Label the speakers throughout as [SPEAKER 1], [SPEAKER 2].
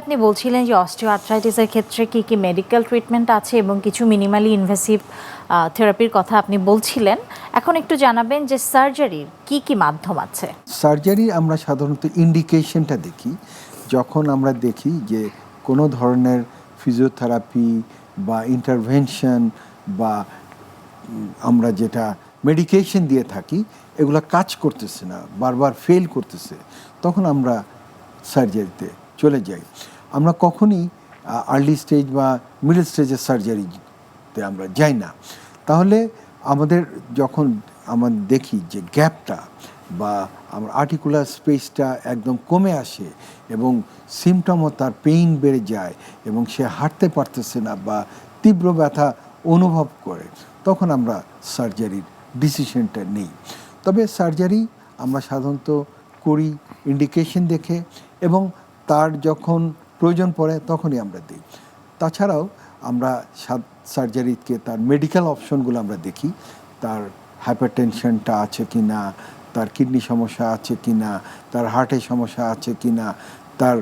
[SPEAKER 1] আপনি বলছিলেন যে অস্টিওআর্থ্রাইটিসের ক্ষেত্রে কি কি মেডিকেল ট্রিটমেন্ট আছে এবং কিছু মিনিমালি ইনভেসিভ থেরাপির কথা আপনি বলছিলেন। এখন একটু জানাবেন যে সার্জারির কি কি মাধ্যম আছে?
[SPEAKER 2] সার্জারি আমরা সাধারণত ইন্ডিকেশনটা দেখি যখন আমরা দেখি যে কোনো ধরনের ফিজিওথেরাপি বা ইন্টারভেনশন বা আমরা যেটা মেডিকেশন দিয়ে থাকি এগুলো কাজ করতেছে না, বারবার ফেল করতেছে, তখন আমরা সার্জারিতে চলে যাই। আমরা কখনই আর্লি স্টেজ বা মিডল স্টেজের সার্জারিতে আমরা যাই না। তাহলে আমাদের যখন আমরা দেখি যে গ্যাপটা বা আমার আর্টিকুলার স্পেসটা একদম কমে আসে এবং সিমটমও তার পেইন বেড়ে যায় এবং সে হাঁটতে পারতেছে না বা তীব্র ব্যথা অনুভব করে, তখন আমরা সার্জারির ডিসিশনটা নেই। তবে সার্জারি আমরা সাধারণত করি ইন্ডিকেশন দেখে এবং তার যখন প্রয়োজন পড়ে তখনই আমরা দিই। তাছাড়াও আমরা সার্জারিকে তার মেডিকেল অপশনগুলো আমরা দেখি, তার হাইপারটেনশনটা আছে কি না, তার কিডনি সমস্যা আছে কি না, তার হার্টের সমস্যা আছে কি না, তার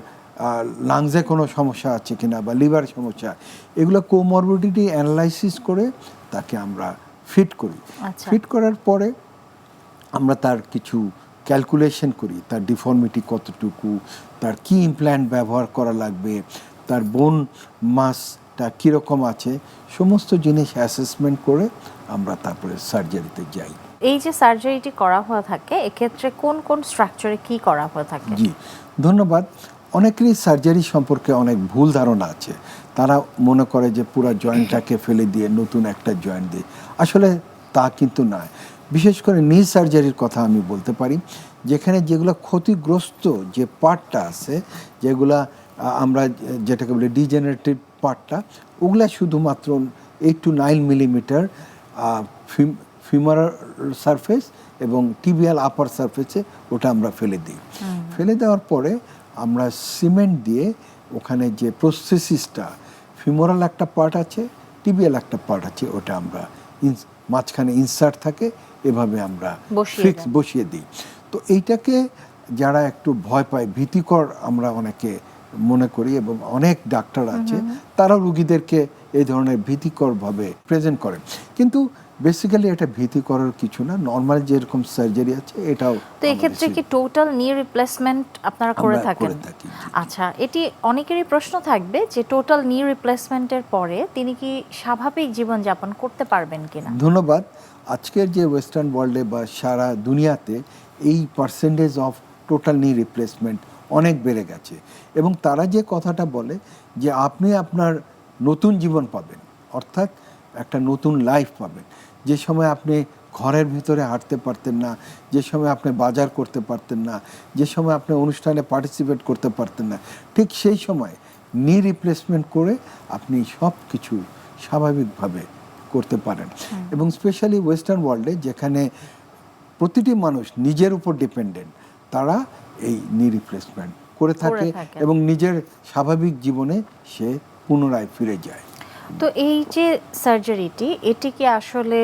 [SPEAKER 2] লাংসে কোনো সমস্যা আছে কি না বা লিভার সমস্যা, এগুলো কোমরবিডিটি অ্যানালাইসিস করে তাকে আমরা ফিট করি। ফিট করার পরে আমরা তার কিছু ক্যালকুলেশন করি, তার ডিফর্মিটি কতটুকু, তার কি ইমপ্ল্যান্ট ব্যবহার করা লাগবে, তার বোন মাসটা কীরকম আছে, সমস্ত জিনিস অ্যাসেসমেন্ট করে আমরা তারপরে সার্জারিতে যাই।
[SPEAKER 1] এই যে সার্জারিটি করা হয়ে থাকে এক্ষেত্রে কোন কোন স্ট্রাকচারে কি করা হয়ে থাকে?
[SPEAKER 2] জি ধন্যবাদ। অনেকেরই সার্জারি সম্পর্কে অনেক ভুল ধারণা আছে। তারা মনে করে যে পুরো জয়েন্টটাকে ফেলে দিয়ে নতুন একটা জয়েন্ট দিয়ে, আসলে তা কিন্তু নয়। বিশেষ করে নি সার্জারির কথা আমি বলতে পারি, যেখানে যেগুলো ক্ষতিগ্রস্ত যে পার্টটা আছে, যেগুলা আমরা যেটাকে বলি ডিজেনারেটিভ পার্টটা, ওগুলা শুধুমাত্র 8 to 9 মিলিমিটার ফিমারাল সারফেস এবং টিবিয়াল আপার সারফেসে ওটা আমরা ফেলে দিই। ফেলে দেওয়ার পরে আমরা সিমেন্ট দিয়ে ওখানে যে প্রস্থেসিসটা, ফিমোরাল একটা পার্ট আছে, টিবিয়াল একটা পার্ট আছে, ওটা আমরা মাঝখানে ইনসার্ট থাকে, এভাবে আমরা বসিয়ে দিই। তো এইটাকে যারা একটু ভয় পায়, ভীতিকর আমরা অনেকে মনে করি এবং অনেক ডাক্তার আছে তারা রুগীদেরকে এই ধরনের ভীতিকরভাবে প্রেজেন্ট করেন, কিন্তু বেসিক্যালি এটা ভীতিকরের কিছু না, নর্মাল যেরকম সার্জারি আছে এটাও।
[SPEAKER 1] তো এক্ষেত্রে কি টোটাল নি রিপ্লেসমেন্ট আপনারা করে থাকেন? আচ্ছা, এটি অনেকেরই প্রশ্ন থাকবে যে টোটাল নি রিপ্লেসমেন্টের পরে তিনি কি স্বাভাবিক জীবনযাপন করতে পারবেন কিনা?
[SPEAKER 2] ধন্যবাদ। আজকের যে ওয়েস্টার্ন ওয়ার্ল্ডে বা সারা দুনিয়াতে এই পার্সেন্টেজ অফ টোটাল নি রিপ্লেসমেন্ট অনেক বেড়ে গেছে এবং তারা যে কথাটা বলে যে আপনি আপনার নতুন জীবন পাবেন, অর্থাৎ একটা নতুন লাইফ পাবেন। যে সময় আপনি ঘরের ভিতরে হাঁটতে পারতেন না, যে সময় আপনি বাজার করতে পারতেন না, যে সময় আপনি অনুষ্ঠানে পার্টিসিপেট করতে পারতেন না, ঠিক সেই সময় নি রিপ্লেসমেন্ট করে আপনি সব কিছু স্বাভাবিকভাবে করতে পারেন। এবং স্পেশালি ওয়েস্টার্ন ওয়ার্ল্ডে যেখানে প্রতিটি মানুষ নিজের উপর ডিপেন্ডেন্ট, তারা এই নি রিপ্লেসমেন্ট করে থাকে এবং নিজের স্বাভাবিক জীবনে সে পুনরায় ফিরে যায়।
[SPEAKER 1] তো এই যে সার্জারিটি, এটি কি আসলে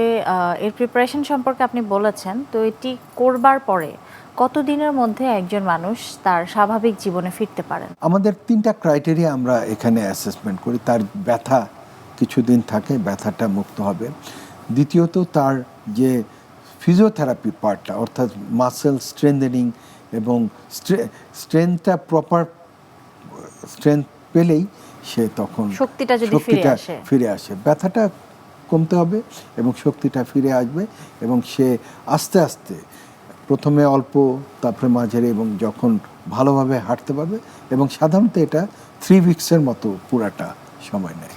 [SPEAKER 1] এর প্রিপারেশন সম্পর্কে আপনি বলেছেন, তো এটি করবার পরে কতদিনের মধ্যে একজন মানুষ তার স্বাভাবিক জীবনে ফিরতে পারেন?
[SPEAKER 2] আমাদের 3টা ক্রাইটেরিয়া আমরা এখানে অ্যাসেসমেন্ট করি। তার ব্যথা কিছুদিন থাকে, ব্যথাটা মুক্ত হবে। দ্বিতীয়ত তার যে ফিজিওথেরাপি পার্টটা, অর্থাৎ মাসেল স্ট্রেংথেনিং এবং স্ট্রেংথটা প্রপার স্ট্রেংথ পেলেই সে তখন
[SPEAKER 1] শক্তিটা
[SPEAKER 2] ফিরে আসে, ব্যথাটা কমতে হবে এবং শক্তিটা ফিরে আসবে এবং সে আস্তে আস্তে প্রথমে অল্প, তারপরে মাঝারি এবং যখন ভালোভাবে হাঁটতে পারবে, এবং সাধারণত এটা 3 উইকসের মতো পুরাটা সময় নেয়।